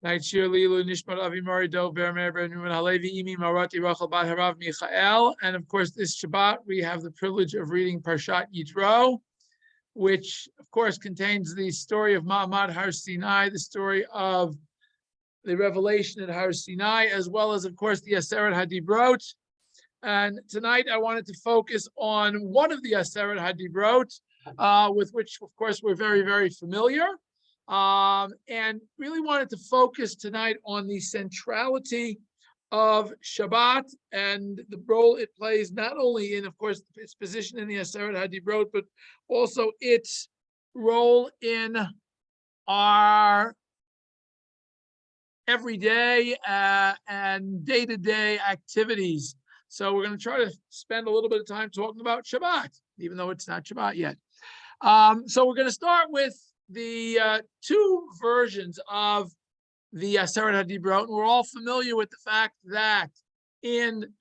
Night shiur lilu nishmat avi mari dov bermer ben Ruben halevi imi marati rachel bat harav Michael. And of course, this Shabbat we have the privilege of reading parshat Yitro, which of course contains the story of Ma'amad Har Sinai, the story of the revelation at Har Sinai, as well as of course the Aseret HaDibrot. And tonight I wanted to focus on one of the Aseret HaDibrot, with which of course we're very, very familiar. And really wanted to focus tonight on the centrality of Shabbat and the role it plays, not only in, of course, its position in the Aseret HaDibrot, but also its role in our everyday and day-to-day activities. So we're going to try to spend a little bit of time talking about Shabbat, even though it's not Shabbat yet. So we're going to start with the two versions of the Aseret HaDibrot, and we're all familiar with the fact that in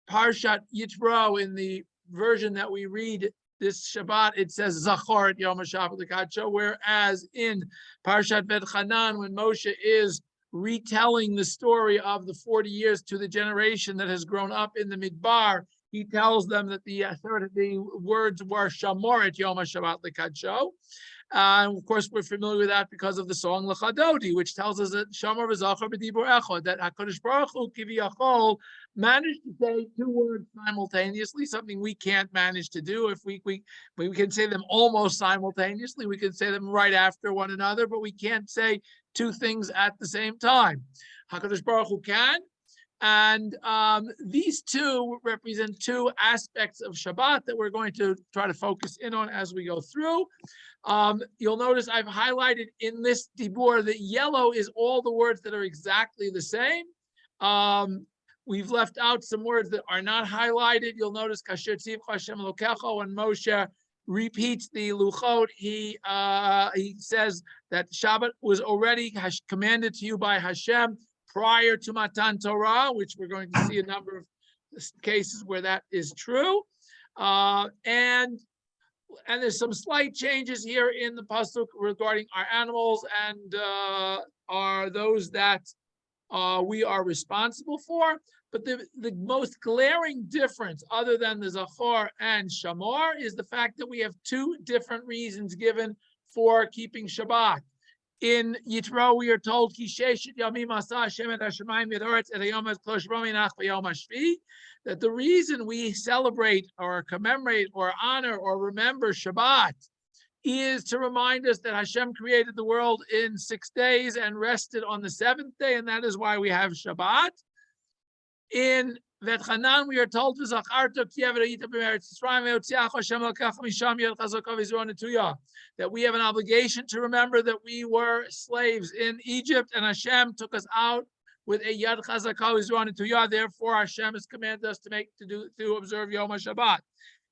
parshat Yitro, in the version that we read this Shabbat, it says Zachor et Yom HaShabbat L'Kadsho, whereas in parshat V'Chanan, when Moshe is retelling the story of the 40 years to the generation that has grown up in the Midbar, he tells them that the words were Shamor et Yom HaShabbat L'Kadsho. And of course, we're familiar with that because of the song L'Chadodi, which tells us that Shamor v'Zachor b'Dibur Echad, that HaKadosh Baruch Hu Kiviyachol managed to say two words simultaneously, something we can't manage to do. If we can say them almost simultaneously, we can say them right after one another, but we can't say two things at the same time. HaKadosh Baruch Hu can. And these two represent two aspects of Shabbat that we're going to try to focus in on as we go through. You'll notice I've highlighted in this dibur that yellow is all the words that are exactly the same. We've left out some words that are not highlighted. You'll notice Kasher Tzivcha Hashem Elokecha, when Moshe repeats the luchot, he says that Shabbat was already commanded to you by Hashem prior to Matan Torah, which we're going to see a number of cases where that is true. And there's some slight changes here in the pasuk regarding our animals and are those that we are responsible for. But the most glaring difference, other than the Zachor and Shamor, is the fact that we have two different reasons given for keeping Shabbat. In Yitro, we are told that the reason we celebrate or commemorate or honor or remember Shabbat is to remind us that Hashem created the world in 6 days and rested on the seventh day, and that is why we have Shabbat. In V'Chanan, we are told that we have an obligation to remember that we were slaves in Egypt and Hashem took us out with a Yad Chazakah V'Zron Tuyah. Therefore, Hashem has commanded us to observe Yom HaShabbat.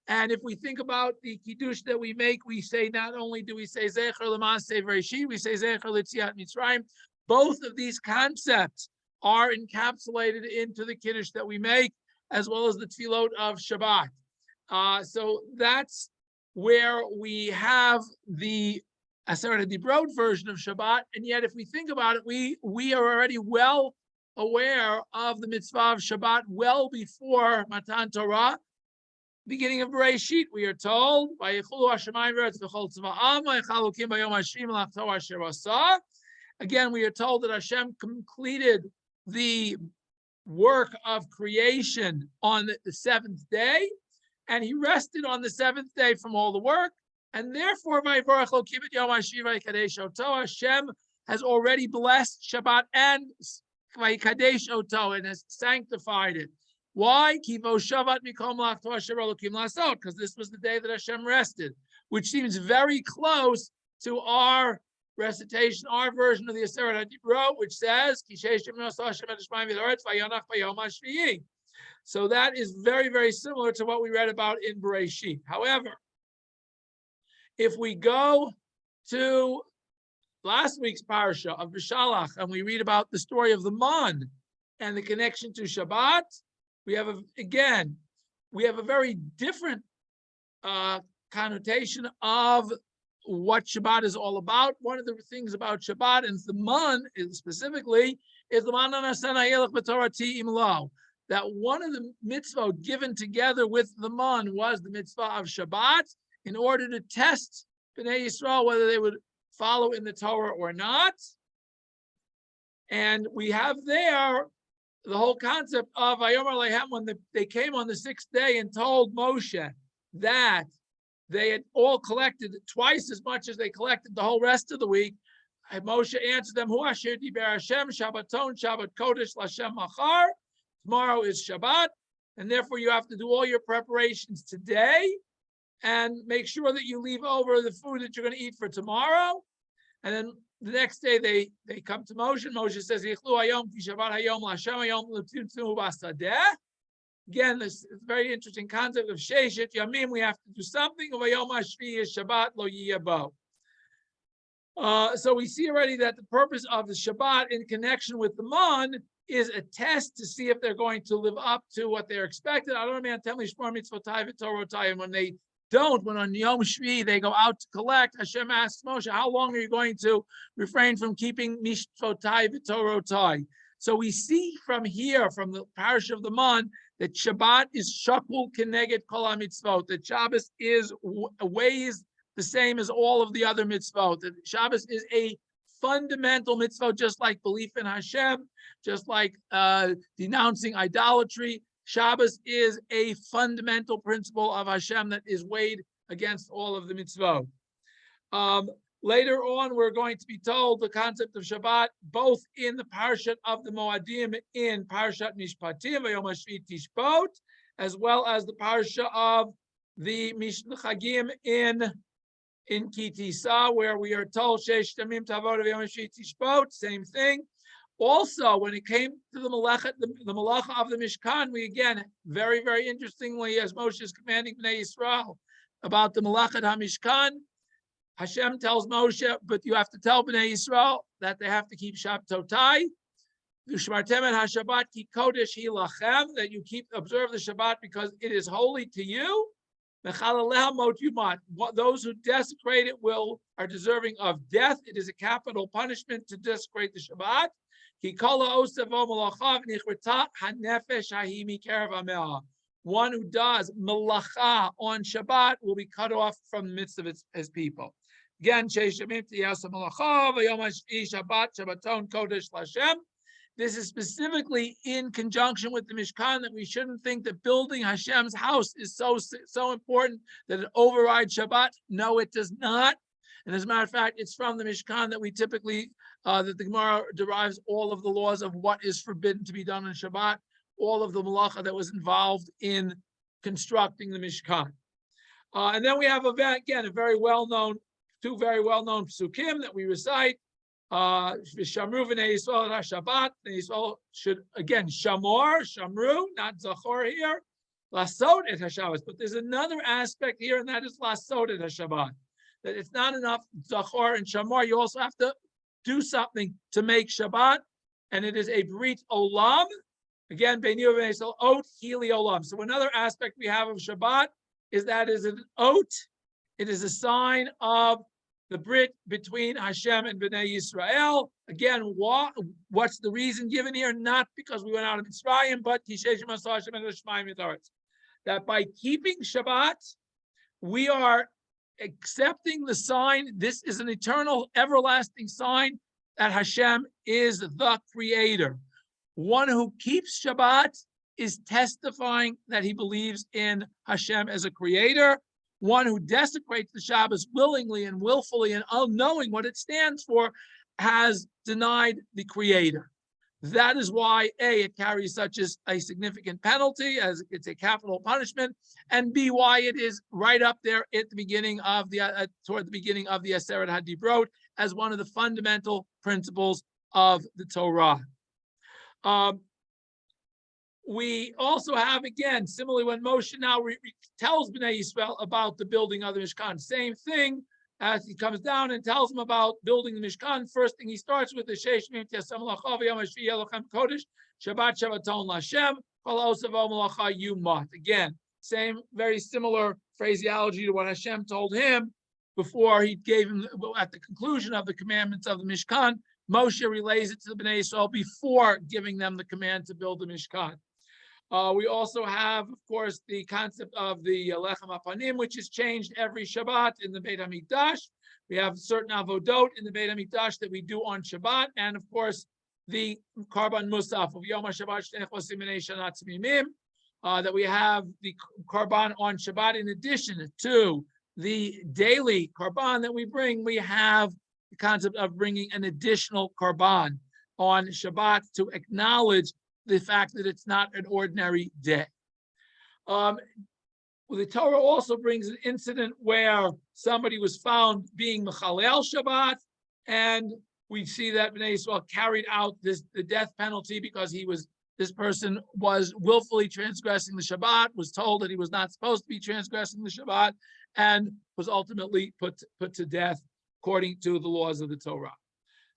And if we think about the kiddush that we make, we say not only do we say Zecher L'Maaseh V'Reshit, we say Zecher L'Tziat Mitzrayim. Both of these concepts are encapsulated into the kiddush that we make, as well as the tefillot of Shabbat. So that's where we have the Aseret HaDibrot version of Shabbat. And yet, if we think about it, we are already well aware of the mitzvah of Shabbat well before Matan Torah. Beginning of Bereshit, we are told, again, we are told that Hashem completed the work of creation on the seventh day, and he rested on the seventh day from all the work, and therefore Hashem has already blessed Shabbat and has sanctified it. Why? Because this was the day that Hashem rested, which seems very close to our recitation, our version of the Aseret HaDibrot, which says, so that is very, very similar to what we read about in Bereshit. However, if we go to last week's parsha of B'Shalach and we read about the story of the man and the connection to Shabbat, we have a very different connotation of what Shabbat is all about. One of the things about Shabbat and the man specifically is the that one of the mitzvot given together with the man was the mitzvah of Shabbat in order to test Bnei Yisrael whether they would follow in the Torah or not. And we have there the whole concept of Vayomer Lehem when they came on the sixth day and told Moshe that they had all collected twice as much as they collected the whole rest of the week. And Moshe answered them, Hu asher diber Hashem, Shabbaton, Shabbat Kodesh, Lashem Machar. Tomorrow is Shabbat, and therefore you have to do all your preparations today and make sure that you leave over the food that you're going to eat for tomorrow. And then the next day they come to Moshe, and Moshe says, again, this very interesting concept of Sheshet Yamim, we have to do something. Shabbat lo yiyabo. So we see already that the purpose of the Shabbat in connection with the man is a test to see if they're going to live up to what they're expected. I don't know, tell me, and when they don't, when on Yom Shvi they go out to collect, Hashem asks Moshe, how long are you going to refrain from keeping mishpotai v'torotai? So we see from here, from the parish of the man, that Shabbat is shakul keneged kol mitzvot. That Shabbos is weighs the same as all of the other mitzvot. That Shabbos is a fundamental mitzvah, just like belief in Hashem, just like denouncing idolatry. Shabbos is a fundamental principle of Hashem that is weighed against all of the mitzvot. Later on, we're going to be told the concept of Shabbat, both in the parshat of the Moadim in Parshat Mishpatim, Vayom HaShvi Tishbot, as well as the parsha of the Chagim in Ki Tisa, where we are told Sheish Tamim Tavod Vayom HaShvi Tishbot, same thing. Also, when it came to the malacha of the Mishkan, we again, very, very interestingly, as Moshe is commanding Bnei Yisrael about the malachat HaMishkan, Hashem tells Moshe, but you have to tell Bnei Yisrael that they have to keep Shabtotai, HaShabbat ki kodesh hi lachem, that you observe the Shabbat because it is holy to you. Those who desecrate it are deserving of death. It is a capital punishment to desecrate the Shabbat. One who does malacha on Shabbat will be cut off from the midst of his people. Again, this is specifically in conjunction with the Mishkan, that we shouldn't think that building Hashem's house is so important that it overrides Shabbat. No, it does not. And as a matter of fact, it's from the Mishkan that we typically, that the Gemara derives all of the laws of what is forbidden to be done on Shabbat, all of the malacha that was involved in constructing the Mishkan. And then we have, again, two very well-known psukim that we recite. Shamru v'nei Yisrael HaShabbat. Bnei Yisrael should, again, shamru, not zachor here, lasot et HaShabbat. But there's another aspect here, and that is lasot et HaShabbat. That it's not enough zachor and shamor. You also have to do something to make Shabbat, and it is a brit olam. Again, Bnei Yisrael, ot hili olam. So another aspect we have of Shabbat is that it is an ot. It is a sign of the brit between Hashem and Bnei Yisrael. Again, what's the reason given here? Not because we went out of Mitzrayim, but that by keeping Shabbat, we are accepting the sign. This is an eternal, everlasting sign that Hashem is the creator. One who keeps Shabbat is testifying that he believes in Hashem as a creator. One who desecrates the Shabbos willingly and willfully and unknowing what it stands for has denied the creator. That is why A, it carries such a significant penalty, as it's a capital punishment, and B, why it is right up there at the beginning of toward the beginning of the Aseret HaDibrot as one of the fundamental principles of the Torah. We also have, again, similarly, when Moshe now tells Bnei Yisrael about the building of the Mishkan, same thing, as he comes down and tells them about building the Mishkan. First thing he starts with is Sheish Mim Tiasam Lachav Yom HaShvi Elochem Kodesh Shabbat Shabbaton Lashem Kol Osavo Malacha Yumat. Again, same, very similar phraseology to what Hashem told him before he gave him, at the conclusion of the commandments of the Mishkan, Moshe relays it to the Bnei Yisrael before giving them the command to build the Mishkan. We also have, of course, the concept of the Lechem Apanim, which is changed every Shabbat in the Beit HaMikdash. We have certain avodot in the Beit HaMikdash that we do on Shabbat, and of course, the Karban Musaf of Yom HaShabbat Shnei Chosim B'nei Shana Tzmimim, that we have the Karban on Shabbat. In addition to the daily Karban that we bring, we have the concept of bringing an additional Karban on Shabbat to acknowledge the fact that it's not an ordinary day. The Torah also brings an incident where somebody was found being Mechalel Shabbat, and we see that Bnei Yisrael carried out the death penalty because this person was willfully transgressing the Shabbat, was told that he was not supposed to be transgressing the Shabbat, and was ultimately put to death according to the laws of the Torah.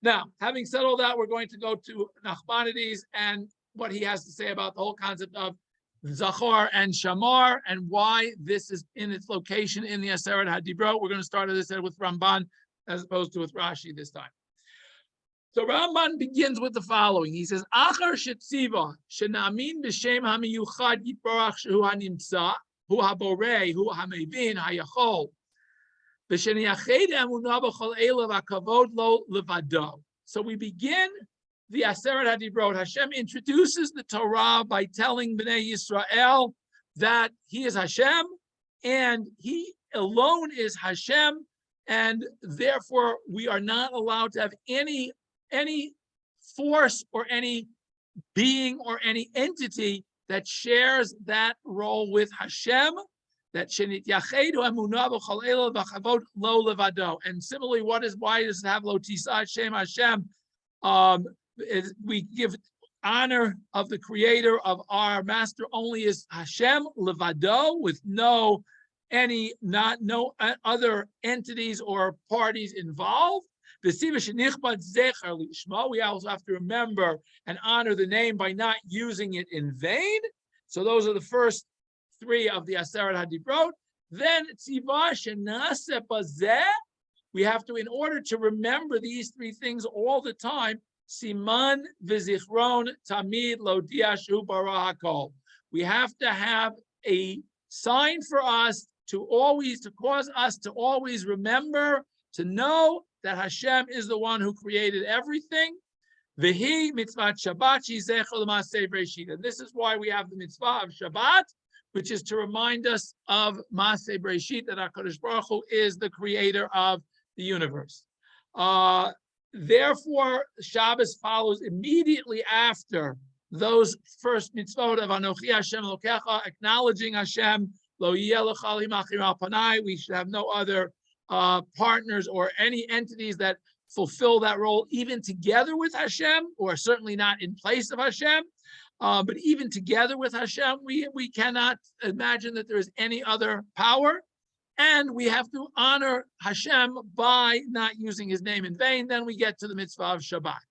Now, having said all that, we're going to go to Nachmanides and what he has to say about the whole concept of Zachor and Shamar and why this is in its location in the Aseret HaDibrot. We're going to start, as I said, with Ramban as opposed to with Rashi this time. So Ramban begins with the following. He says, Achar shetziva shenamin b'shem hamiyuchad yitbarach shehu hanimtza hu haborei hu hamevin hayachol v'sheniyached emunah b'chol elav hakavod lo levado. So we begin the Aseret HaDibrot. Hashem introduces the Torah by telling Bnei Yisrael that He is Hashem and He alone is Hashem, and therefore we are not allowed to have any force or any being or any entity that shares that role with Hashem. That shenit yachedu emunah b'chol elav v'chavod lo levado. And similarly, why does it have lo tisa Shem Hashem? We give honor of the creator of our master only is Hashem levado, with no other entities or parties involved. We also have to remember and honor the name by not using it in vain. So those are the first three of the Aseret HaDibrot. Then we have to, in order to remember these three things all the time, Siman v'zichron tamid lo diashu bara hakol. We have to have a sign for us to cause us to always remember, to know that Hashem is the one who created everything. V'hi mitzvah Shabbat shezecher l'maseh Breshit. And this is why we have the mitzvah of Shabbat, which is to remind us of Maseh Breshit, that HaKadosh Baruch Hu is the creator of the universe. Therefore, Shabbos follows immediately after those first mitzvot of Anochi Hashem Elokecha, acknowledging Hashem. Lo yeh l'chal himachir al panai. We should have no other partners or any entities that fulfill that role, even together with Hashem, or certainly not in place of Hashem. But even together with Hashem, we cannot imagine that there is any other power. And we have to honor Hashem by not using His name in vain. Then we get to the mitzvah of Shabbat.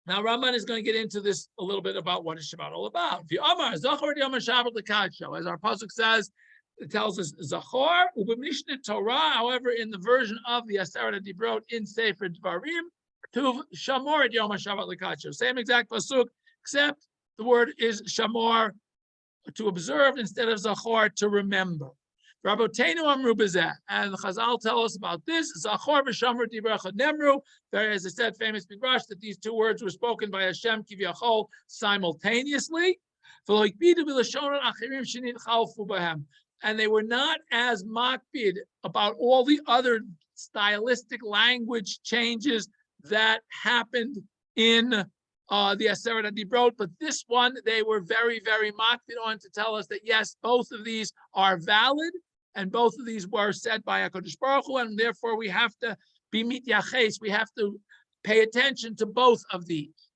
Now, Ramban is going to get into this a little bit about what is Shabbat all about. As our pasuk says, it tells us Zachor u'b'mishneh Torah. However, in the version of the Aseret HaDibrot in Sefer Dvarim, Tuv Shamor et Yom HaShabbat l'kadsho. Same exact pasuk, except the word is Shamor, to observe, instead of Zachor, to remember. Rabotenu amru b'zeh, and the Chazal tell us about this. Zachor v'shamor divrei echad nemru. There is a said famous midrash that these two words were spoken by Hashem kivyachol simultaneously. And they were not as makpid about all the other stylistic language changes that happened in the Aseret HaDibrot, but this one they were very, very makpid on to tell us that yes, both of these are valid. And both of these were said by HaKadosh Baruch Hu, and therefore we have to be mityaches. We have to pay attention to both of these.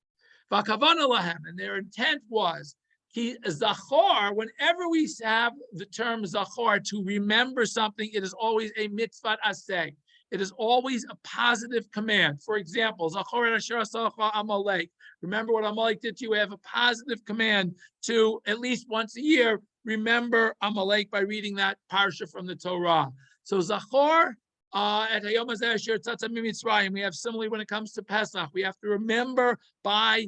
V'kavana lahem, and their intent was ki zachor. Whenever we have the term zachor, to remember something, it is always a mitzvah aseh. It is always a positive command. For example, zachor et asher asacha Amalek. Remember what Amalek did to you. We have a positive command to, at least once a year, remember Amalek by reading that parsha from the Torah. So Zachor at Hayom Hazeh Asher Tzatza Mitzrayim. We have similarly when it comes to Pesach. We have to remember by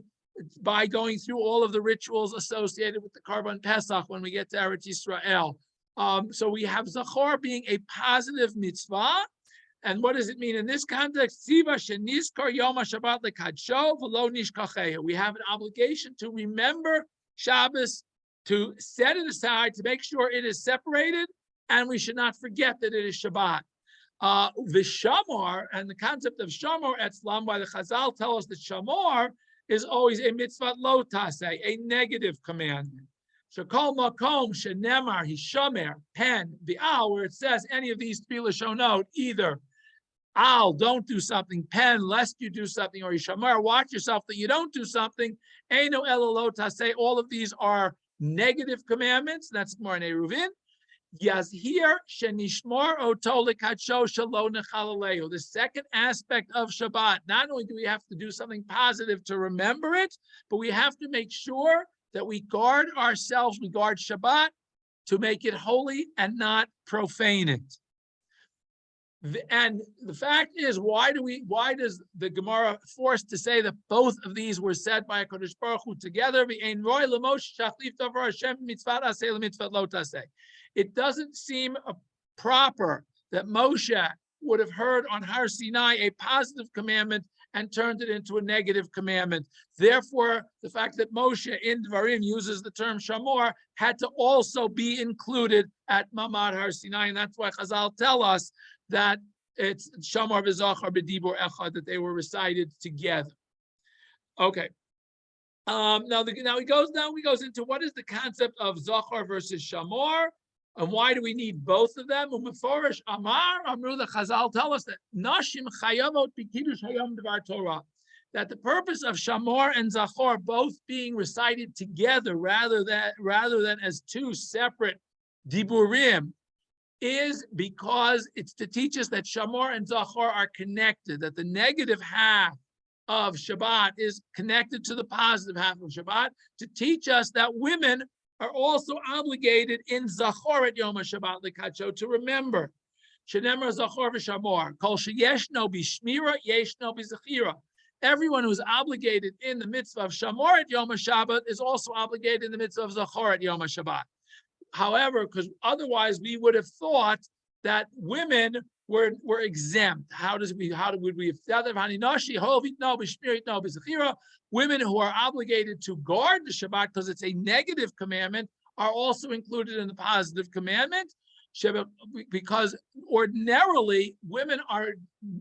going through all of the rituals associated with the Karban Pesach when we get to Eretz Yisrael. So we have Zachor being a positive mitzvah. And what does it mean in this context? We have an obligation to remember Shabbos, to set it aside, to make sure it is separated, and we should not forget that it is Shabbat. The shamor and the concept of shamor etzlam by the Chazal tell us that shamor is always a mitzvah lo taseh, a negative commandment. Shekol makom shenemar hishamer pen v'al, where it says any of these three lashonot, either al, don't do something, pen, lest you do something, or hishamer, watch yourself that you don't do something. Eino elo lo taseh, all of these are negative commandments. That's more in Eruvin. Yazhir shenishmor oto lekadsho shelo nechalalehu. The second aspect of Shabbat, not only do we have to do something positive to remember it, but we have to make sure that we guard ourselves, we guard Shabbat to make it holy and not profane it. And the fact is, why does the Gemara force to say that both of these were said by HaKadosh Baruch Hu together? It doesn't seem proper that Moshe would have heard on Har Sinai a positive commandment and turned it into a negative commandment. Therefore, the fact that Moshe in Dvarim uses the term Shamor had to also be included at Mamad Har Sinai, and that's why Chazal tell us that it's Shamor v'Zachar b'Dibur Echad, that they were recited together. Okay. Now he goes into what is the concept of Zachar versus Shamor, and why do we need both of them? Umeforish Amar Amru, the Chazal tell us that Nashim Chayavot b'Kiddush Hayom Devar Torah, that the purpose of Shamor and Zachor both being recited together rather than as two separate diburim is because it's to teach us that Shamor and Zachor are connected, that the negative half of Shabbat is connected to the positive half of Shabbat, to teach us that women are also obligated in Zachor at Yom HaShabbat L'Kadsho to remember. Shenemar Zachor v'Shamor, Kol sheyeshno b'shmira, yeshno b'zechira. Everyone who's obligated in the mitzvah of Shamor at Yom HaShabbat is also obligated in the mitzvah of Zachor at Yom HaShabbat. However, because otherwise we would have thought that women were exempt. Women who are obligated to guard the Shabbat because it's a negative commandment are also included in the positive commandment, because ordinarily women are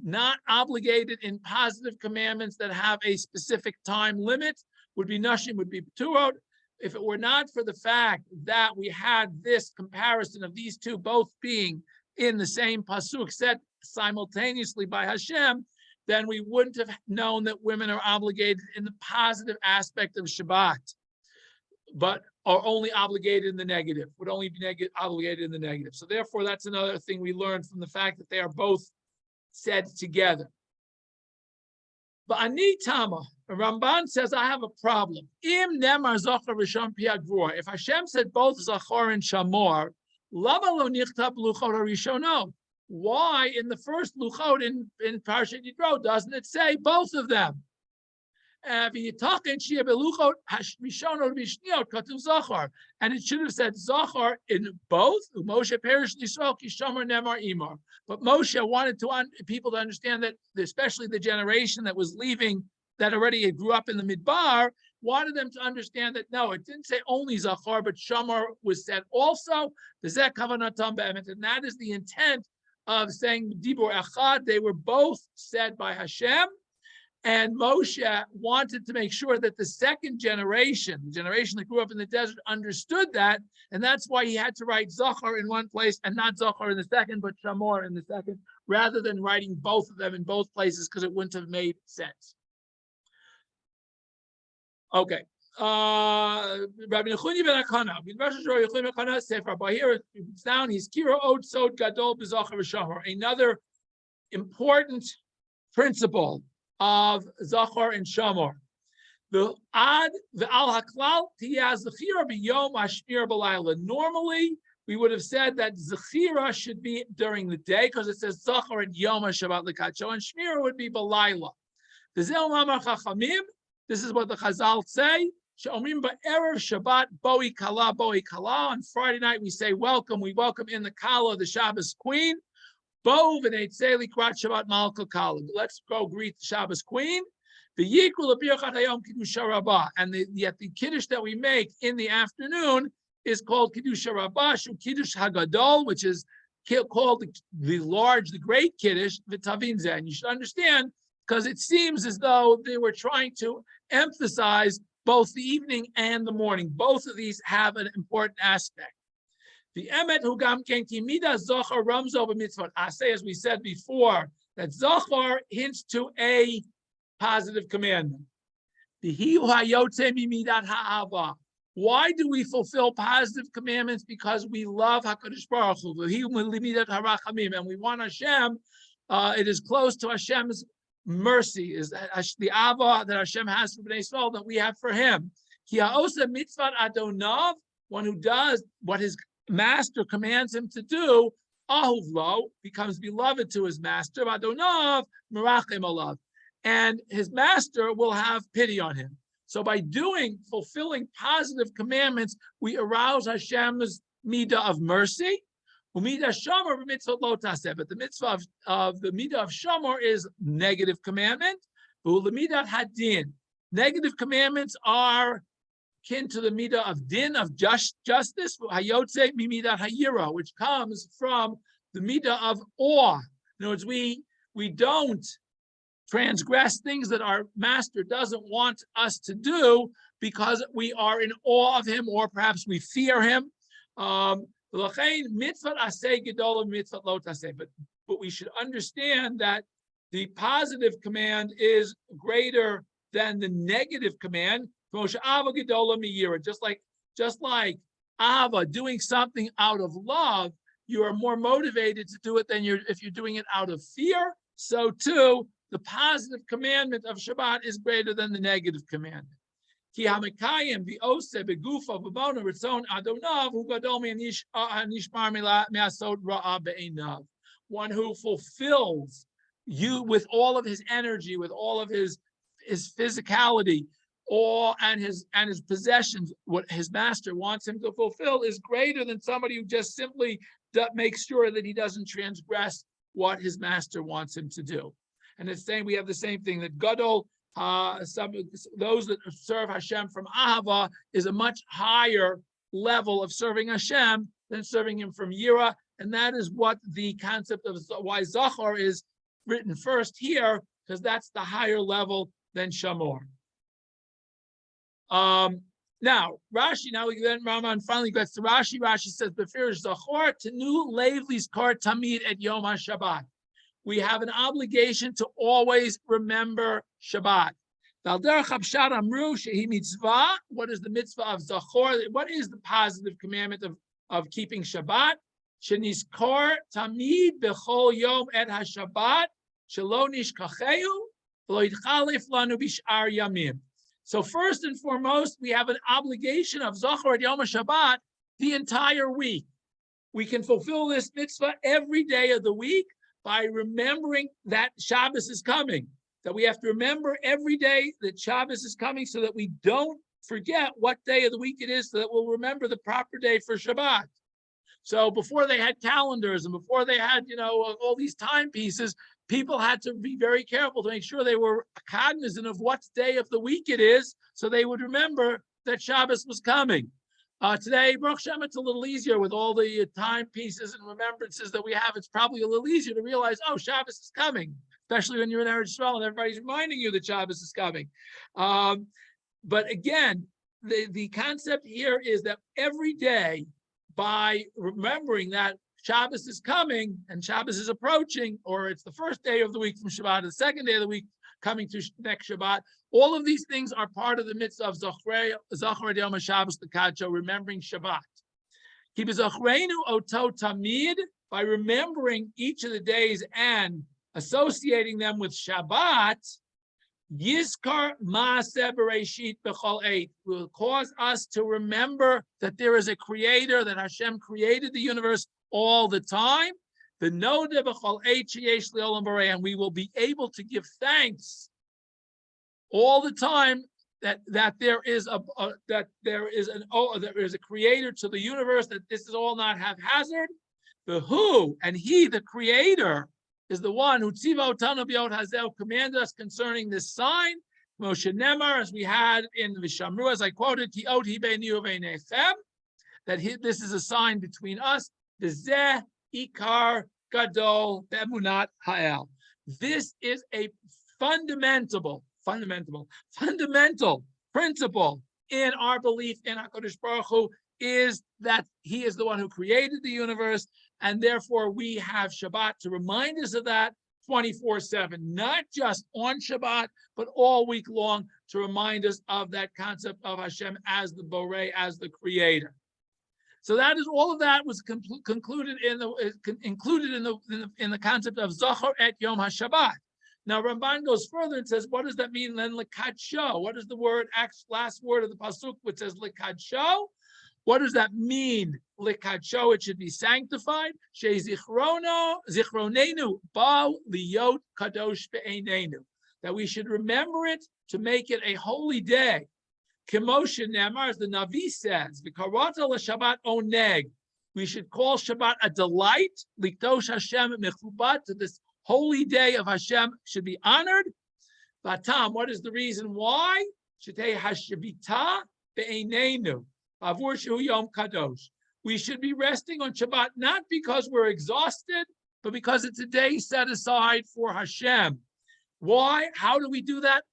not obligated in positive commandments that have a specific time limit. Would be Nashim, would be Pturot. If it were not for the fact that we had this comparison of these two both being in the same pasuk said simultaneously by Hashem, then we wouldn't have known that women are obligated in the positive aspect of Shabbat, but are only obligated in the negative, would only be obligated in the negative. So therefore, that's another thing we learned from the fact that they are both said together. But Ani Tama, Ramban says, I have a problem. Im nemar Zachor v'Sham piagvur. If Hashem said both Zachor and Shamor, lama lo nichtab luchot harishono. Why in the first luchot in parshat Yitro doesn't it say both of them? And it should have said Zachor in both. Moshe perish Yisrael ki Shamor nemar imar. But Moshe wanted people to understand that, especially the generation that was leaving, that already grew up in the Midbar, wanted them to understand that no, it didn't say only Zachor, but Shamor was said also. And that is the intent of saying Dibur Echad. They were both said by Hashem. And Moshe wanted to make sure that the second generation, the generation that grew up in the desert, understood that. And that's why he had to write Zachor in one place and not Zachor in the second, but Shamor in the second, rather than writing both of them in both places, because it wouldn't have made sense. Okay. Rabbi Nechuni ben Akana, Sefer Bahir, it's down, he's Kiro Od Sod Gadol B'Zachor V'Shamor. Another important principle of Zachor and Shamor. The ad the al haklal tiyaz zechira b'yom hashmir b'layla. Normally, we would have said that Zechira should be during the day because it says Zachar and Yom HaShabbat L'Kadsho, and Shmira would be Balayla. This is what the Chazal say. She'omrim ba'erev Shabbat boi kala boi kala. On Friday night we say welcome. We welcome in the kala, the Shabbos queen. Bo v'neitzei likrat Shabbat malka kala. Let's go greet the Shabbos queen. The Yikul Birchat Hayom Kiddusha Rabbah, and yet the kiddush that we make in the afternoon is called Kiddusha Rabbah, Shu Kiddush Hagadol, which is called the large, the great kiddush, V'tavin Zeh. And you should understand, because it seems as though they were trying to emphasize both the evening and the morning. Both of these have an important aspect. The Emet Hugam Ken Kimida Zochar Ramzo B'mitzvot. I say, as we said before, that Zochar hints to a positive commandment. Why do we fulfill positive commandments? Because we love HaKadosh Baruch Hu. And we want Hashem, it is close to Hashem's mercy, is the Ava that Hashem has for Bnei Yisrael that we have for him. One who does what his master commands him to do, Ahuvlo, becomes beloved to his master, Adonav, Merachim Alav. And his master will have pity on him. So by fulfilling positive commandments, we arouse Hashem's midah of mercy. But the mitzvah of the midah of shamor is negative commandment. Negative commandments are akin to the midah of din, of justice, which comes from the midah of awe. In other words, we don't transgress things that our master doesn't want us to do because we are in awe of him, or perhaps we fear him. But we should understand that the positive command is greater than the negative command. Just like Ava, doing something out of love, you are more motivated to do it than if you're doing it out of fear. So too, the positive commandment of Shabbat is greater than the negative commandment. One who fulfills you with all of his energy, with all of his physicality, and his possessions, what his master wants him to fulfill, is greater than somebody who just simply makes sure that he doesn't transgress what his master wants him to do. And it's saying we have the same thing, that Gadol, those that serve Hashem from Ahava, is a much higher level of serving Hashem than serving him from Yira. And that is what the concept of why Zachar is written first here, because that's the higher level than Shamor. Now, Rashi, then Raman finally gets to Rashi. Rashi says, Befir Zachar Tenu Levlis Kar Tamid at Yom HaShabbat. We have an obligation to always remember Shabbat. What is the mitzvah of Zachor? What is the positive commandment of keeping Shabbat? Shenizkor tamid bechol yom et haShabbat shelo nishkacheu v'lo yitchalef lanu b'shar yamim. So first and foremost, we have an obligation of Zachor et Yom HaShabbat the entire week. We can fulfill this mitzvah every day of the week by remembering that Shabbos is coming, that we have to remember every day that Shabbos is coming so that we don't forget what day of the week it is, so that we'll remember the proper day for Shabbat. So before they had calendars and before they had, all these timepieces, people had to be very careful to make sure they were cognizant of what day of the week it is, so they would remember that Shabbos was coming. Today, Baruch Hashem, it's a little easier with all the timepieces and remembrances that we have. It's probably a little easier to realize, oh, Shabbos is coming, especially when you're in Eretz Yisrael and everybody's reminding you that Shabbos is coming. But again, the concept here is that every day, by remembering that Shabbos is coming and Shabbos is approaching, or it's the first day of the week from Shabbat, the second day of the week coming to next Shabbat, all of these things are part of the mitzvah of Zachar Yom HaShabbos L'Kadsho, remembering Shabbat. Ki b'Zachreinu oto tamid, by remembering each of the days and associating them with Shabbat, Yizkar Maaseh Bereshit B'chol Eit will cause us to remember that there is a creator, that Hashem created the universe all the time. The Noda B'chol Eit Sheyesh Le'olam Borei, and we will be able to give thanks all the time that there is a creator to the universe, that this is all not haphazard. The who and he, the creator, is the one who tziva otanu b'yod hazel, commanded us concerning this sign. Moshe Nemar, as we had in Vishamru, as I quoted, ki ot hi beini uve'nechem, that this is a sign between us. V'zeh ikar gadol be'emunat ha'el. This is a fundamental principle in our belief in HaKadosh Baruch Hu, is that he is the one who created the universe, and therefore we have Shabbat to remind us of that 24/7, not just on Shabbat, but all week long, to remind us of that concept of Hashem as the Borei, as the creator. So that is all of that was included in the concept of Zachor et Yom HaShabbat. Now Ramban goes further and says, what does that mean then, lekadsho? What is the word, last word of the pasuk, which says lekadsho? What does that mean, lekadsho? It should be sanctified. Zichronenu ba liyot kadosh be'einenu. That we should remember it to make it a holy day. Kemoshe Nemar, as the Navi says, v'karata l'Shabbat oneg. We should call Shabbat a delight, likdosh Hashem mechubat, to this holy day of Hashem should be honored. Vatam, what is the reason why? Shetei hashavita be'einenu, avur shehu yom kadosh. We should be resting on Shabbat not because we're exhausted, but because it's a day set aside for Hashem. Why? How do we do that?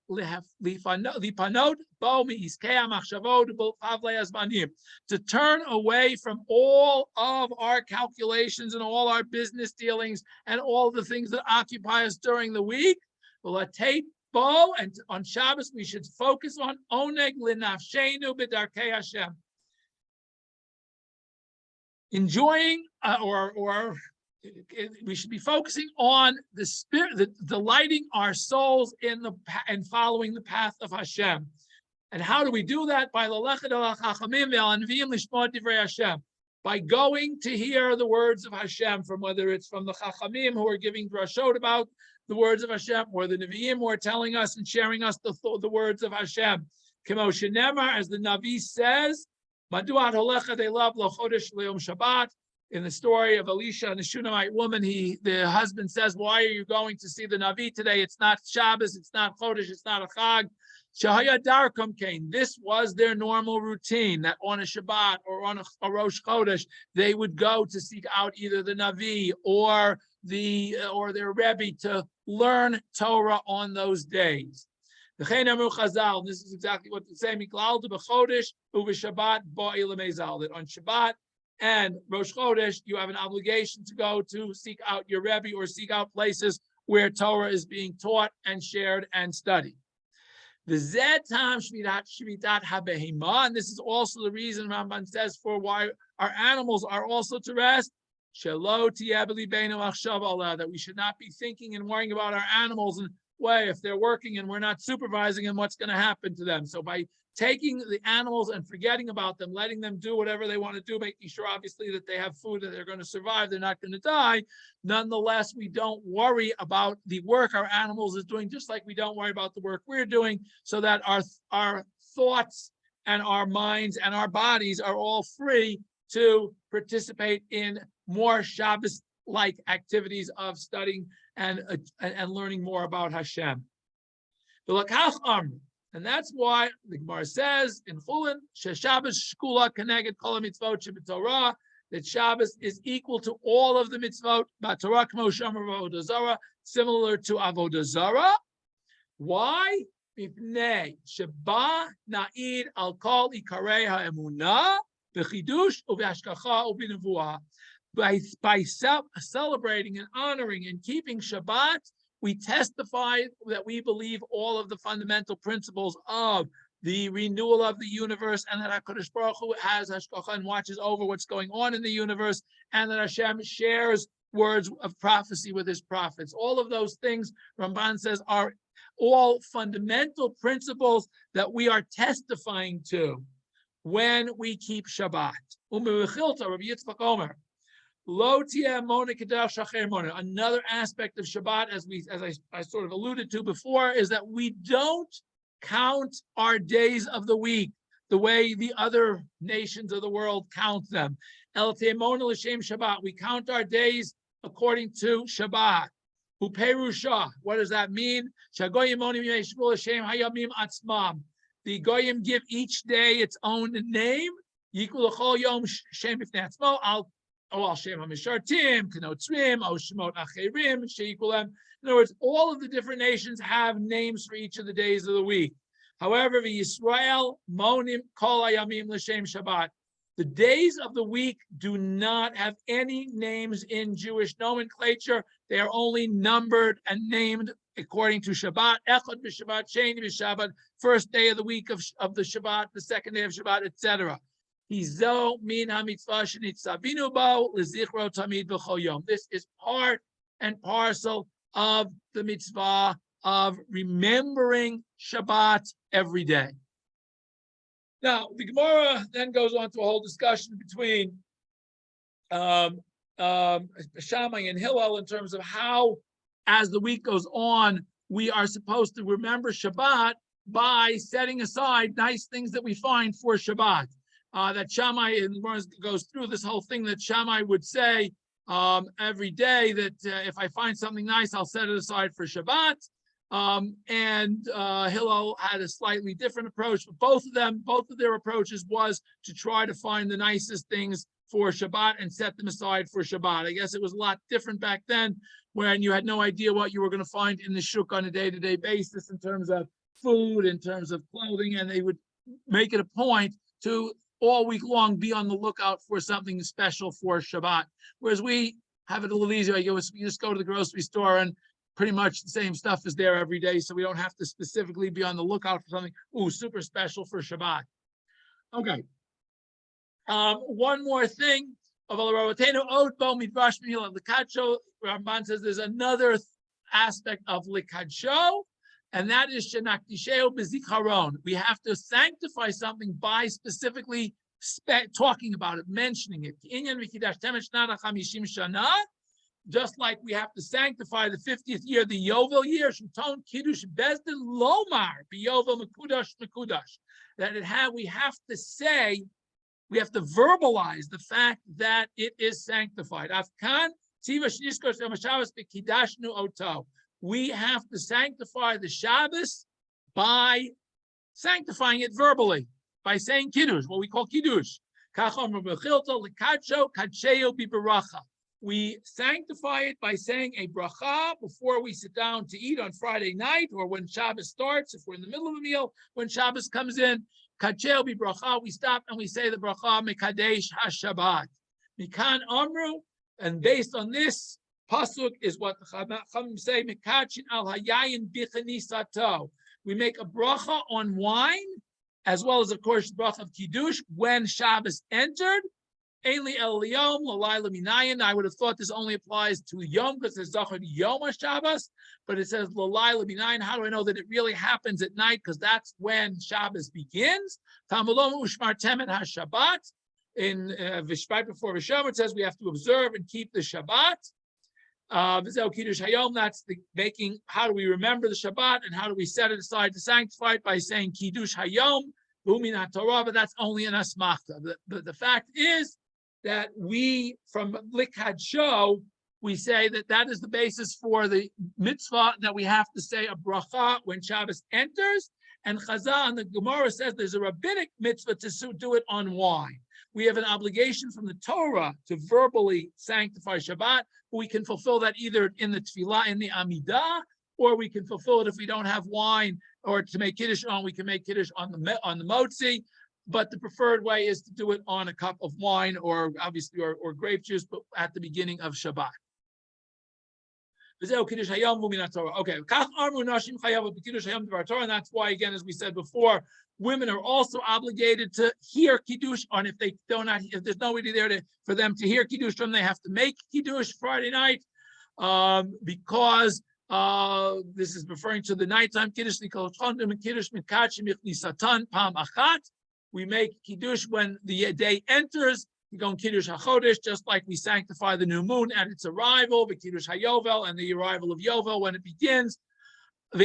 To turn away from all of our calculations and all our business dealings and all the things that occupy us during the week. And on Shabbos, we should focus on oneg linafshenu b'darkei Hashem. Enjoying we should be focusing on the spirit, delighting our souls and following the path of Hashem. And how do we do that? By going to hear the words of Hashem, from whether it's from the Chachamim who are giving drashot about the words of Hashem, or the Nevi'im who are telling us and sharing us the words of Hashem. Kemoshe Nemar, as the Navi says, Maduat holecha de love lo chodesh le'yom Shabbat. In the story of Elisha and the Shunammite woman, the husband says, why are you going to see the Navi today? It's not Shabbos, it's not Chodesh, it's not a Chag. Shahaya Darkum Kain. This was their normal routine, that on a Shabbat or on a Rosh Chodesh, they would go to seek out either the Navi or their Rebbe to learn Torah on those days. This is exactly what they say. That on Shabbat and Rosh Chodesh, you have an obligation to go to seek out your Rebbe or seek out places where Torah is being taught and shared and studied. And this is also the reason Ramban says for why our animals are also to rest. That we should not be thinking and worrying about our animals and way if they're working and we're not supervising them, what's going to happen to them. So by taking the animals and forgetting about them, letting them do whatever they want to do, making sure obviously that they have food, that they're going to survive, they're not going to die. Nonetheless, we don't worry about the work our animals is doing, just like we don't worry about the work we're doing, so that our thoughts and our minds and our bodies are all free to participate in more Shabbos-like activities of studying and learning more about Hashem. And that's why the Gemara says in Chulin, Shabbos shkula keneged kol mitzvot shebetorah, that Shabbos is equal to all of the mitzvot b'Torah k'mo shomer avodah zarah, similar to avodah zarah. Why? Mipnei sheba na'id al kol ikarei ha'emunah b'chidush u'b'hashgacha u'b'nevuah. By celebrating and honoring and keeping Shabbat, we testify that we believe all of the fundamental principles of the renewal of the universe, and that HaKadosh Baruch Hu has hashgacha and watches over what's going on in the universe, and that Hashem shares words of prophecy with his prophets. All of those things, Ramban says, are all fundamental principles that we are testifying to when we keep Shabbat. Another aspect of Shabbat, as I sort of alluded to before, is that we don't count our days of the week the way the other nations of the world count them. We count our days according to Shabbat. What does that mean? The Goyim give each day its own name. In other words, all of the different nations have names for each of the days of the week. However, the Yisrael monim kol hayamim l'shem Shabbat. The days of the week do not have any names in Jewish nomenclature. They are only numbered and named according to Shabbat. Echad b'Shabbat, Sheni b'Shabbat, first day of the week of the Shabbat, the second day of Shabbat, etc. Hizo min hamitzvah shenitzavinu bo lezichro tamid b'chol yom. This is part and parcel of the mitzvah of remembering Shabbat every day. Now, the Gemara then goes on to a whole discussion between Shammai and Hillel in terms of how, as the week goes on, we are supposed to remember Shabbat by setting aside nice things that we find for Shabbat. That Shammai, and the Gemara goes through this whole thing that Shammai would say every day that if I find something nice, I'll set it aside for Shabbat. And Hillel had a slightly different approach, but both of their approaches was to try to find the nicest things for Shabbat and set them aside for Shabbat. I guess it was a lot different back then when you had no idea what you were going to find in the shuk on a day-to-day basis in terms of food, in terms of clothing, and they would make it a point to all week long be on the lookout for something special for Shabbat. Whereas we have it a little easier. You just go to the grocery store and pretty much the same stuff is there every day, so we don't have to specifically be on the lookout for something super special for Shabbat. Okay. One more thing. Ramban says there's another aspect of likadsho, and that is shenakdisheo b'zikaron. We have to sanctify something by specifically talking about it, mentioning it. Just like we have to sanctify the 50th year, the Yovel year, Shuton Kiddush Bezdin Lomar, Yovel Mekudash Mekudash. We have to say, we have to verbalize the fact that it is sanctified. Afkan Tiva Shnishkosh Shabbos B'Kidashnu Oto. We have to sanctify the Shabbos by sanctifying it verbally, by saying Kiddush, what we call Kiddush. Kachom Rebechilto Likadsho Kadsheo Bibaracha. We sanctify it by saying a bracha before we sit down to eat on Friday night, or when Shabbos starts, if we're in the middle of a meal, when Shabbos comes in, Kachel bi bracha, we stop and we say the bracha Mekadesh HaShabbat. Mikan Amru, and based on this pasuk is what the Chachamim say, Mekachin al Hayayin Bichanisato. We make a bracha on wine, as well as, of course, the bracha of Kiddush when Shabbos entered. I would have thought this only applies to Yom because there's Zachar Yom HaShabbos, but it says L'layla Minayin. How do I know that it really happens at night? Because that's when Shabbos begins. Tamalom Ushmar Temet HaShabbat. In Vishpat before Visham, it says we have to observe and keep the Shabbat. Kiddush Hayom, that's the making, how do we remember the Shabbat and how do we set it aside to sanctify it by saying Kiddush Hayom, Umin Torah, but that's only an asmachta. The fact is that we, from Likadsho, we say that is the basis for the mitzvah that we have to say a bracha when Shabbos enters. And Chazal and the Gemara says there's a rabbinic mitzvah to do it on wine. We have an obligation from the Torah to verbally sanctify Shabbat. We can fulfill that either in the tefillah, in the Amidah, or we can fulfill it if we don't have wine, or to make Kiddush on, we can make Kiddush on the motzi. But the preferred way is to do it on a cup of wine, or obviously, or grape juice, but at the beginning of Shabbat. Okay, and that's why, again, as we said before, women are also obligated to hear Kiddush, and if there's nobody there for them to hear Kiddush from, they have to make Kiddush Friday night, because This is referring to the nighttime kiddush. We make kiddush when the day enters. We go in kiddush hachodesh, just like we sanctify the new moon at its arrival, the kiddush hayovel, and the arrival of yovel when it begins. And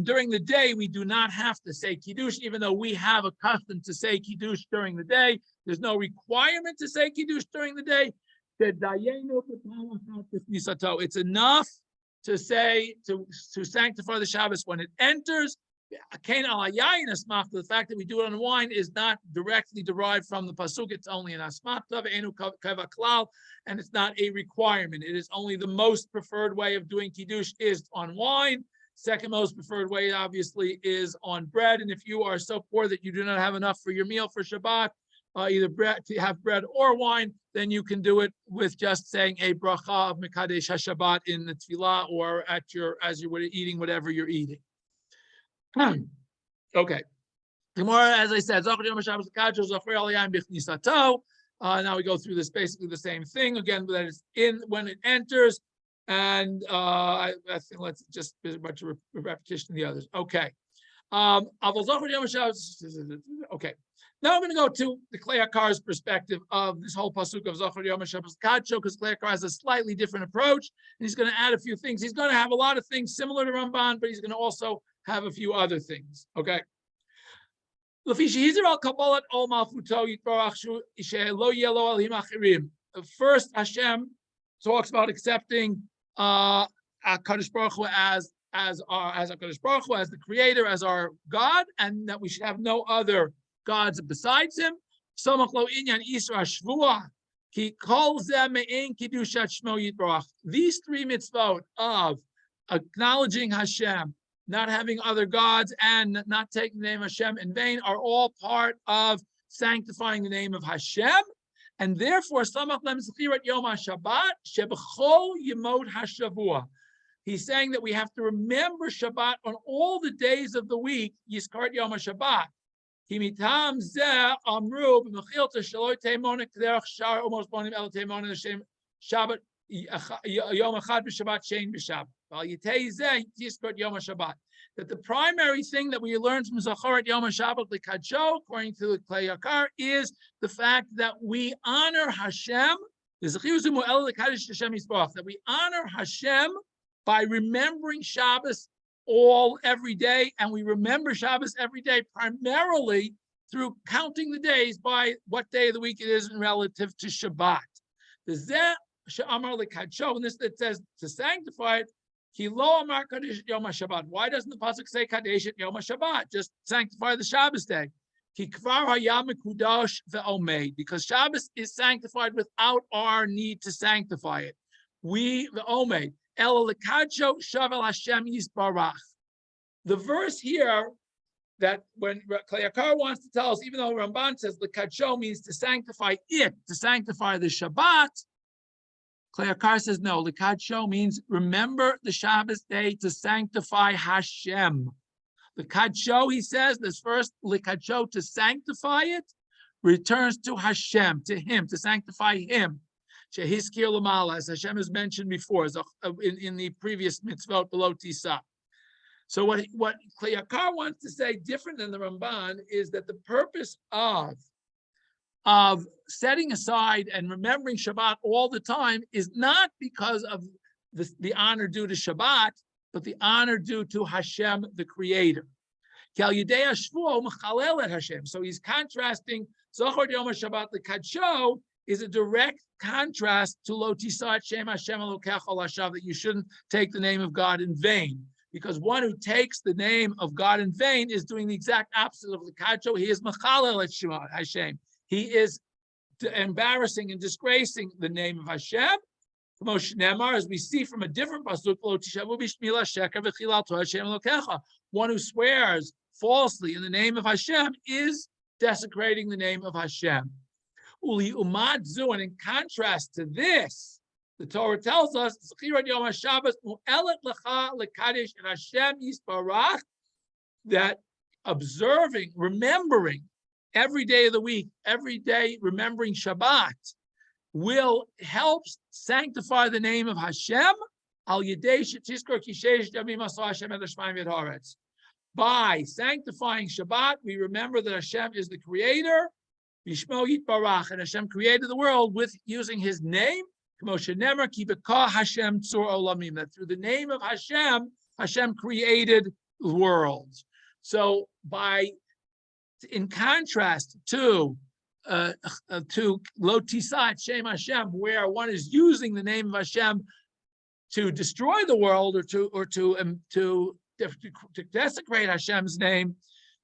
during the day, we do not have to say kiddush, even though we have a custom to say kiddush during the day. There's no requirement to say kiddush during the day. It's enough to say to sanctify the Shabbos when it enters. The fact that we do it on wine is not directly derived from the pasuk. It's only an asmata, and it's not a requirement. It is only the most preferred way of doing kiddush is on wine. Second most preferred way, obviously, is on bread. And if you are so poor that you do not have enough for your meal for Shabbat, either bread to have bread or wine, then you can do it with just saying a bracha of Mekadesh HaShabbat in the tefillah or as you're eating whatever you're eating. Okay. Gemara, as I said, now we go through this basically the same thing again, that it's in when it enters, and I think let's just a bunch of repetition of the others. Okay. Okay. Now I'm going to go to the Kleyakar's perspective of this whole pasuk of Zachor Yom HaShabbos Kadsho, because Kleyakar has a slightly different approach, and he's going to add a few things. He's going to have a lot of things similar to Ramban, but he's going to also have a few other things. Okay. First, Hashem talks about accepting HaKadosh Baruch Hu as HaKadosh Baruch Hu, as the Creator, as our God, and that we should have no other gods besides Him. These three mitzvot of acknowledging Hashem, not having other gods, and not taking the name Hashem in vain are all part of sanctifying the name of Hashem. And therefore, he's saying that we have to remember Shabbat on all the days of the week. Yizkart Yom HaShabbat. Shabbat Yom Echad b'Shabbat Shein b'Shabbat. That the primary thing that we learn from Zachorat Yom HaShabbat L'Kadsho, according to the Kleyakar, is the fact that we honor Hashem. That we honor Hashem by remembering Shabbos every day, and we remember Shabbos every day primarily through counting the days by what day of the week it is relative to Shabbat. And this that says to sanctify it. Why doesn't the pasuk say Kadesh at Yom HaShabbat? Just sanctify the Shabbos day. Because Shabbos is sanctified without our need to sanctify it. The verse here that when Kleyakar wants to tell us, even though Ramban says the Kadsho means to sanctify it, to sanctify the Shabbat, Kleyakar says no. The Kadsho means remember the Shabbos day to sanctify Hashem. The Kadsho, he says, this first Likadsho, to sanctify it, returns to Hashem, to Him, to sanctify Him. Shehiskir Lamala, as Hashem has mentioned before, in the previous mitzvot below Tisa. So what Kleyakar wants to say, different than the Ramban, is that the purpose of setting aside and remembering Shabbat all the time is not because of the honor due to Shabbat, but the honor due to Hashem, the Creator. So he's contrasting Zochor Yom HaShabbat, the Kadsho, is a direct contrast to Lo Tisat Shem Hashem Elokecha Lashav, that you shouldn't take the name of God in vain. Because one who takes the name of God in vain is doing the exact opposite of the Kadsho. He is Mechalel et Shema Hashem. He is embarrassing and disgracing the name of Hashem. As we see from a different pasuk, one who swears falsely in the name of Hashem is desecrating the name of Hashem. And in contrast to this, the Torah tells us that observing, remembering every day of the week, every day remembering Shabbat, will help sanctify the name of Hashem. Al Yidei Shetizkor Kishesh Yamim Asa Hashem Et Hashmayim V'et Haaretz. By sanctifying Shabbat, we remember that Hashem is the creator. Bishmo Yitbarach, and Hashem created the world with using His name. That through the name of Hashem, Hashem created the world. So, in contrast to Lo Tisat Shem Hashem, where one is using the name of Hashem to destroy the world or to desecrate Hashem's name,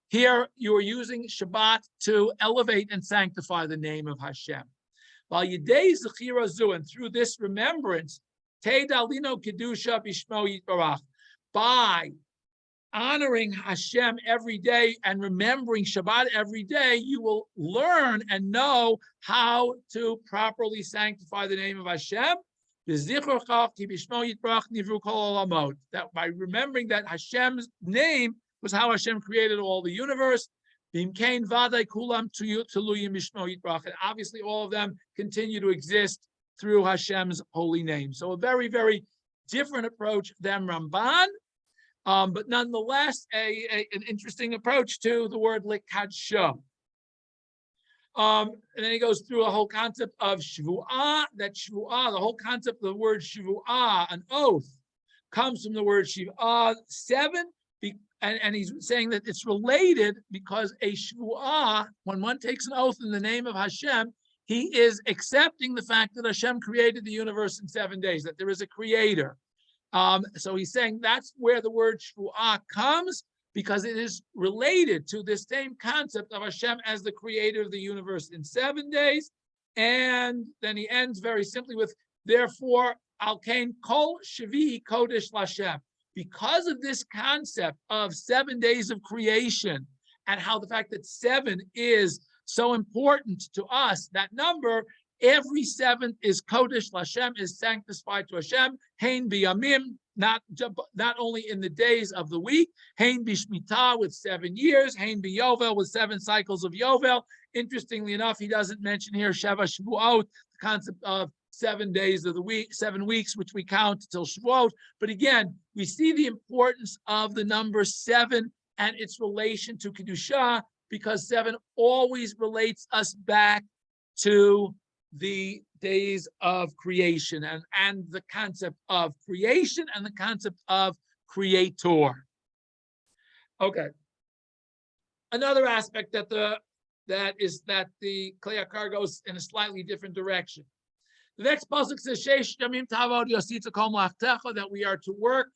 here you are using Shabbat to elevate and sanctify the name of Hashem. And through this remembrance, by honoring Hashem every day and remembering Shabbat every day, you will learn and know how to properly sanctify the name of Hashem. That by remembering that Hashem's name was how Hashem created all the universe. And obviously all of them continue to exist through Hashem's holy name. So a very, very different approach than Ramban, but nonetheless an interesting approach to the word likadsho. And then he goes through a whole concept of shvu'ah, the whole concept of the word shvu'ah, an oath, comes from the word shiv'ah, 7, and he's saying that it's related because a shvu'ah, when one takes an oath in the name of Hashem, he is accepting the fact that Hashem created the universe in 7 days, that there is a creator. So he's saying that's where the word shvu'ah comes, because it is related to this same concept of Hashem as the creator of the universe in 7 days. And then he ends very simply with, therefore, al kain kol shvi kodesh lashem. Because of this concept of 7 days of creation and how the fact that 7 is so important to us, that number, every 7th is kodesh lashem, is sanctified to Hashem. Hein biyamim, not only in the days of the week, Hein bishmitah with 7 years, Hein biyovel with 7 cycles of yovel. Interestingly enough, he doesn't mention here Sheva Shavuot, the concept of 7 days of the week, 7 weeks, which we count till Shavuot. But again, we see the importance of the number 7 and its relation to Kedusha, because 7 always relates us back to the days of creation and the concept of creation and the concept of creator. Okay. Another aspect that the Klei Akar goes in a slightly different direction. The next pasuk says, "Sheish yamim ta'avod yasitza kol malachtecha," that we are to work.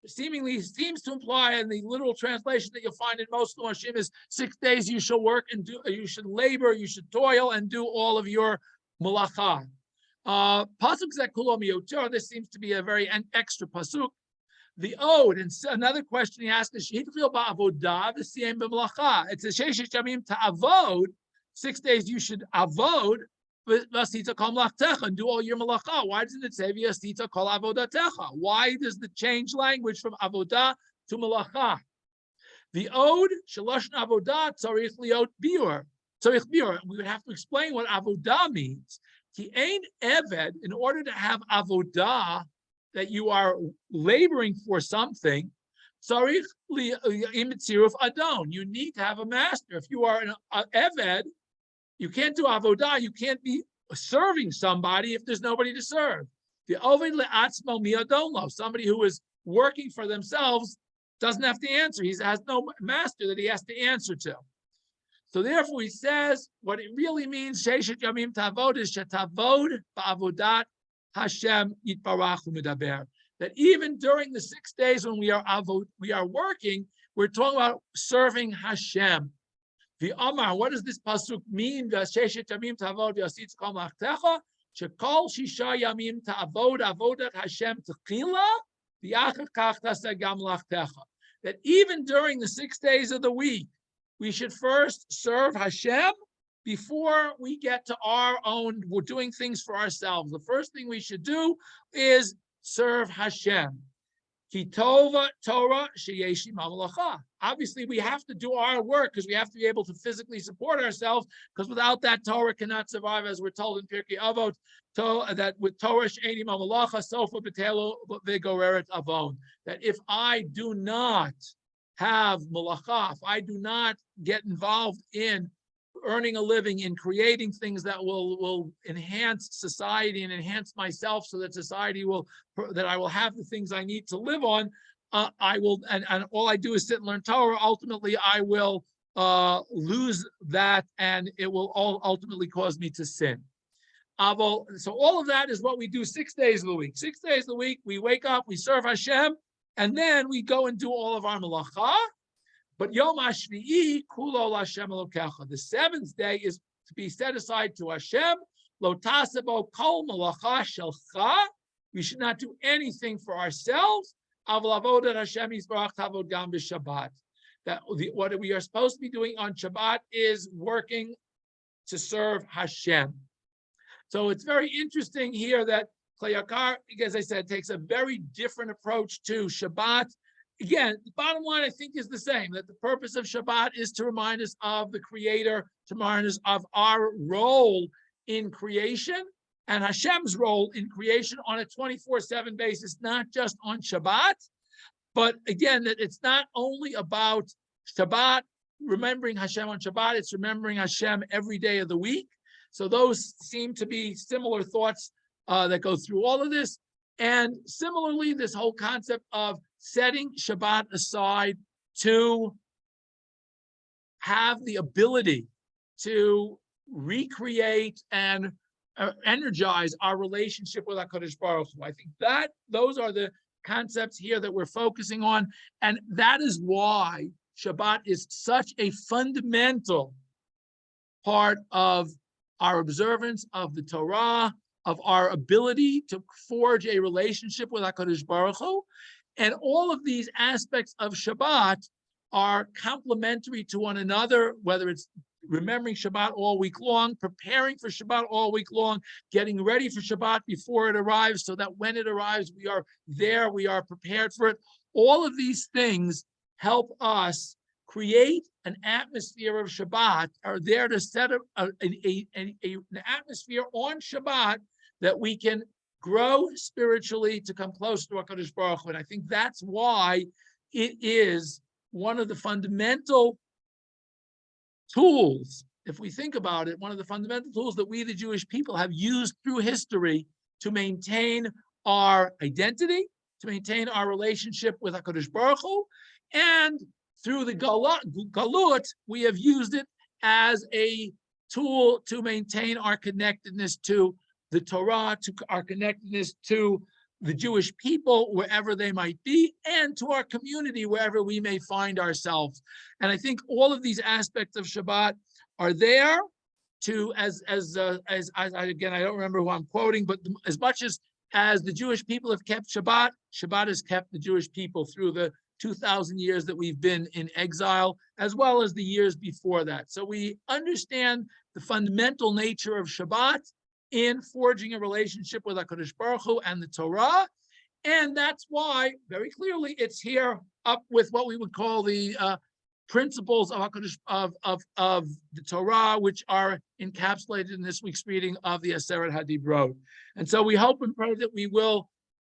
Seemingly seems to imply, in the literal translation that you'll find in most of the Mashim, is 6 days you shall work and do. You should labor, you should toil, and do all of your malacha. Pasuk zekulom yoter. This seems to be a very extra pasuk. The ode, and another question he asked is, "Shehitchil ba'avodah v'siyem b'malacha." It says, "Sheish yamim ta'avod." 6 days you should avod. And do all your malacha. Why doesn't it say v'yasita kol avodatecha? Why does the change language from avodah to malacha? The ode shalosh avodah tzarich liot biur. We would have to explain what avodah means. Ki ein eved, in order to have avodah, that you are laboring for something, tzarich imitziruf adon. You need to have a master. If you are an eved, you can't do avodah. You can't be serving somebody if there's nobody to serve. The oved le'atzmo miadonlo. Somebody who is working for themselves doesn't have to answer. He has no master that he has to answer to. So therefore, he says what it really means. Sheishet yamim tavod is shetavod ba'avodat Hashem yitbarach u'medaber. That even during the 6 days when we are working, we're talking about serving Hashem. The Amar, what does this pasuk mean? Sheshet yamim ta'avod yasitz kol malachtecha shekol shisha yamim ta'avod avodat Hashem techila v'achar kach taseh gam malachtecha. That even during the 6 days of the week, we should first serve Hashem before we get to our own. We're doing things for ourselves. The first thing we should do is serve Hashem. Ki tova Torah sheyeshi mamalacha. Obviously, we have to do our work because we have to be able to physically support ourselves. Because without that, Torah cannot survive, as we're told in Pirkei Avot, that with Torah she'eni mamalacha sofa betelo v'goreret avon. That if I do not have malacha, if I do not get involved in earning a living, in creating things that will enhance society and enhance myself, so that society that I will have the things I need to live on, I will, and all I do is sit and learn Torah. Ultimately, I will lose that, and it will all ultimately cause me to sin. So all of that is what we do 6 days of the week. 6 days of the week, we wake up, we serve Hashem, and then we go and do all of our malacha. But Yom HaShvi'i kulo l'Hashem Elokecha. The seventh day is to be set aside to Hashem. Lo tasebo kol malacha shelcha. We should not do anything for ourselves. Aval avodat Hashem yisbarach tavod gam b'Shabbat. That what we are supposed to be doing on Shabbat is working to serve Hashem. So it's very interesting here that Klei Yakar, as I said, takes a very different approach to Shabbat. Again, the bottom line, I think, is the same, that the purpose of Shabbat is to remind us of the Creator, to remind us of our role in creation and Hashem's role in creation on a 24/7 basis, not just on Shabbat, but again, that it's not only about Shabbat, remembering Hashem on Shabbat, it's remembering Hashem every day of the week. So those seem to be similar thoughts that go through all of this. And similarly, this whole concept of setting Shabbat aside to have the ability to recreate and energize our relationship with HaKadosh Baruch Hu. I think that those are the concepts here that we're focusing on. And that is why Shabbat is such a fundamental part of our observance of the Torah, of our ability to forge a relationship with HaKadosh Baruch Hu. And all of these aspects of Shabbat are complementary to one another, whether it's remembering Shabbat all week long, preparing for Shabbat all week long, getting ready for Shabbat before it arrives, so that when it arrives, we are there, we are prepared for it. All of these things help us create an atmosphere of Shabbat, are there to set up an atmosphere on Shabbat that we can grow spiritually to come close to HaKadosh Baruch Hu. And I think that's why it is one of the fundamental tools, if we think about it, one of the fundamental tools that we, the Jewish people, have used through history to maintain our identity, to maintain our relationship with HaKadosh Baruch Hu, and through the Galut, we have used it as a tool to maintain our connectedness to the Torah, to our connectedness to the Jewish people, wherever they might be, and to our community, wherever we may find ourselves. And I think all of these aspects of Shabbat are there to, again, I don't remember who I'm quoting, but as much as the Jewish people have kept Shabbat, Shabbat has kept the Jewish people through the 2,000 years that we've been in exile, as well as the years before that. So we understand the fundamental nature of Shabbat in forging a relationship with HaKadosh Baruch Hu and the Torah. And that's why, very clearly, it's here up with what we would call the principles of HaKadosh, of the Torah, which are encapsulated in this week's reading of the Aseret HaDibrot. And so we hope and pray that we will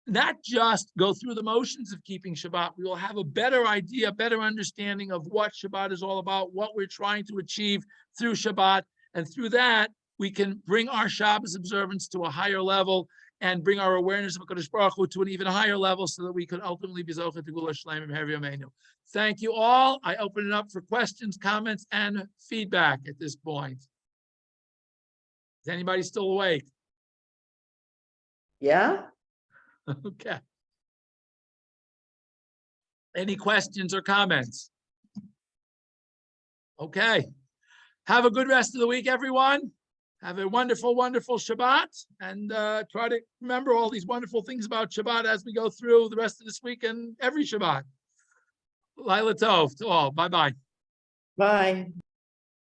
not just go through the motions of keeping Shabbat, we will have a better idea, better understanding of what Shabbat is all about, what we're trying to achieve through Shabbat. And through that, we can bring our Shabbos observance to a higher level and bring our awareness of HaKadosh Baruch Hu to an even higher level, so that we could ultimately be Zocheh to Gula Shleim B'Meher Yameinu. Thank you all. I open it up for questions, comments, and feedback at this point. Is anybody still awake? Yeah. Okay. Any questions or comments? Okay. Have a good rest of the week, everyone. Have a wonderful, wonderful Shabbat, and try to remember all these wonderful things about Shabbat as we go through the rest of this week and every Shabbat. Laila Tov to all. Bye-bye. Bye.